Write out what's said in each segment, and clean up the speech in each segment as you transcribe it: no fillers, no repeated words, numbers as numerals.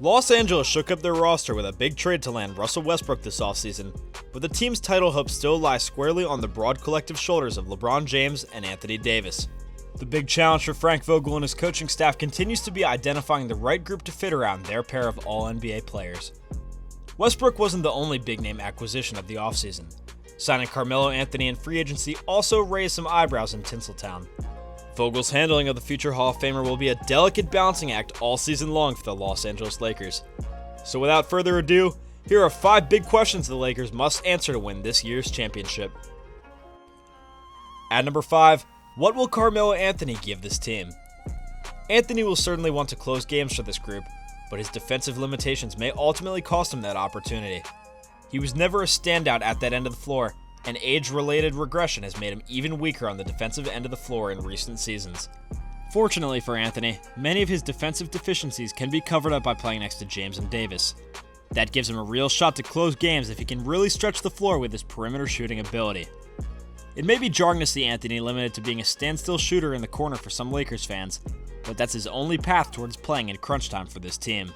Los Angeles shook up their roster with a big trade to land Russell Westbrook this offseason, but the team's title hopes still lie squarely on the broad collective shoulders of LeBron James and Anthony Davis. The big challenge for Frank Vogel and his coaching staff continues to be identifying the right group to fit around their pair of All-NBA players. Westbrook wasn't the only big-name acquisition of the offseason. Signing Carmelo Anthony in free agency also raised some eyebrows in Tinseltown. Vogel's handling of the future Hall of Famer will be a delicate balancing act all season long for the Los Angeles Lakers. So without further ado, here are 5 big questions the Lakers must answer to win this year's championship. At number 5, what will Carmelo Anthony give this team? Anthony will certainly want to close games for this group, but his defensive limitations may ultimately cost him that opportunity. He was never a standout at that end of the floor, and age-related regression has made him even weaker on the defensive end of the floor in recent seasons. Fortunately for Anthony, many of his defensive deficiencies can be covered up by playing next to James and Davis. That gives him a real shot to close games if he can really stretch the floor with his perimeter shooting ability. It may be jarring to see Anthony limited to being a standstill shooter in the corner for some Lakers fans, but that's his only path towards playing in crunch time for this team.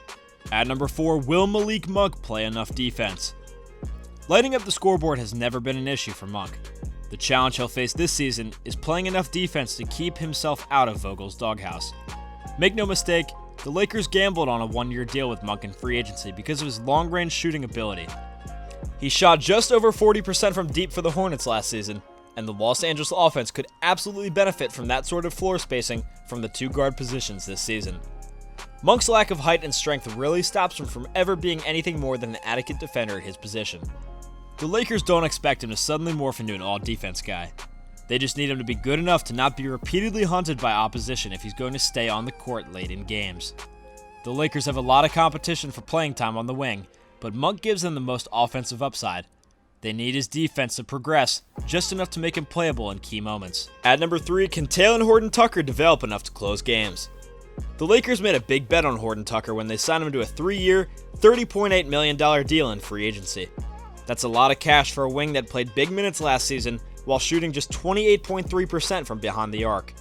At number 4, will Malik Monk play enough defense? Lighting up the scoreboard has never been an issue for Monk. The challenge he'll face this season is playing enough defense to keep himself out of Vogel's doghouse. Make no mistake, the Lakers gambled on a 1-year deal with Monk in free agency because of his long-range shooting ability. He shot just over 40% from deep for the Hornets last season, and the Los Angeles offense could absolutely benefit from that sort of floor spacing from the 2 guard positions this season. Monk's lack of height and strength really stops him from ever being anything more than an adequate defender at his position. The Lakers don't expect him to suddenly morph into an all-defense guy. They just need him to be good enough to not be repeatedly hunted by opposition if he's going to stay on the court late in games. The Lakers have a lot of competition for playing time on the wing, but Monk gives them the most offensive upside. They need his defense to progress just enough to make him playable in key moments. At number 3, can Talen Horton-Tucker develop enough to close games? The Lakers made a big bet on Horton-Tucker when they signed him to a 3-year, $30.8 million deal in free agency. That's a lot of cash for a wing that played big minutes last season while shooting just 28.3% from behind the arc.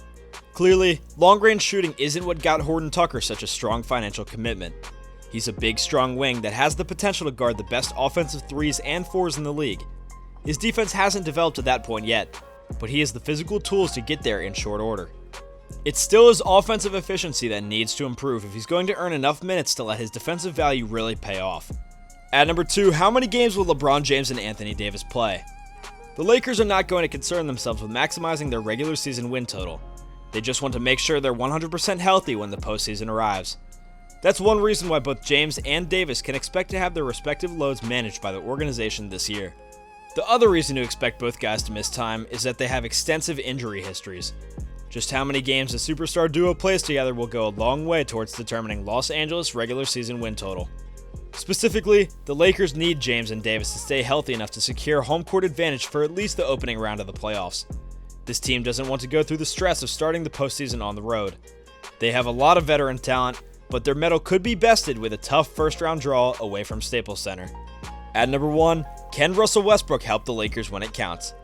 Clearly, long-range shooting isn't what got Horton-Tucker such a strong financial commitment. He's a big, strong wing that has the potential to guard the best offensive 3s and 4s in the league. His defense hasn't developed to that point yet, but he has the physical tools to get there in short order. It's still his offensive efficiency that needs to improve if he's going to earn enough minutes to let his defensive value really pay off. At number 2, how many games will LeBron James and Anthony Davis play? The Lakers are not going to concern themselves with maximizing their regular season win total. They just want to make sure they're 100% healthy when the postseason arrives. That's one reason why both James and Davis can expect to have their respective loads managed by the organization this year. The other reason to expect both guys to miss time is that they have extensive injury histories. Just how many games a superstar duo plays together will go a long way towards determining Los Angeles regular season win total. Specifically, the Lakers need James and Davis to stay healthy enough to secure home court advantage for at least the opening round of the playoffs. This team doesn't want to go through the stress of starting the postseason on the road. They have a lot of veteran talent, but their mettle could be bested with a tough first-round draw away from Staples Center. At number 1, can Russell Westbrook help the Lakers when it counts?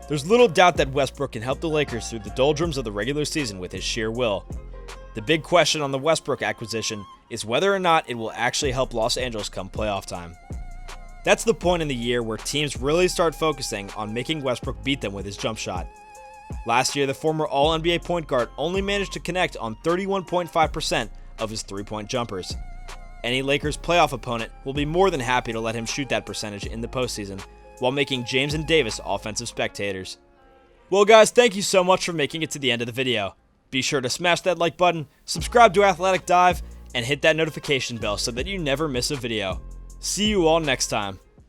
There's little doubt that Westbrook can help the Lakers through the doldrums of the regular season with his sheer will. The big question on the Westbrook acquisition is whether or not it will actually help Los Angeles come playoff time. That's the point in the year where teams really start focusing on making Westbrook beat them with his jump shot. Last year, the former All-NBA point guard only managed to connect on 31.5% of his three-point jumpers. Any Lakers playoff opponent will be more than happy to let him shoot that percentage in the postseason, while making James and Davis offensive spectators. Well guys, thank you so much for making it to the end of the video. Be sure to smash that like button, subscribe to Athletic Dive, and hit that notification bell so that you never miss a video. See you all next time.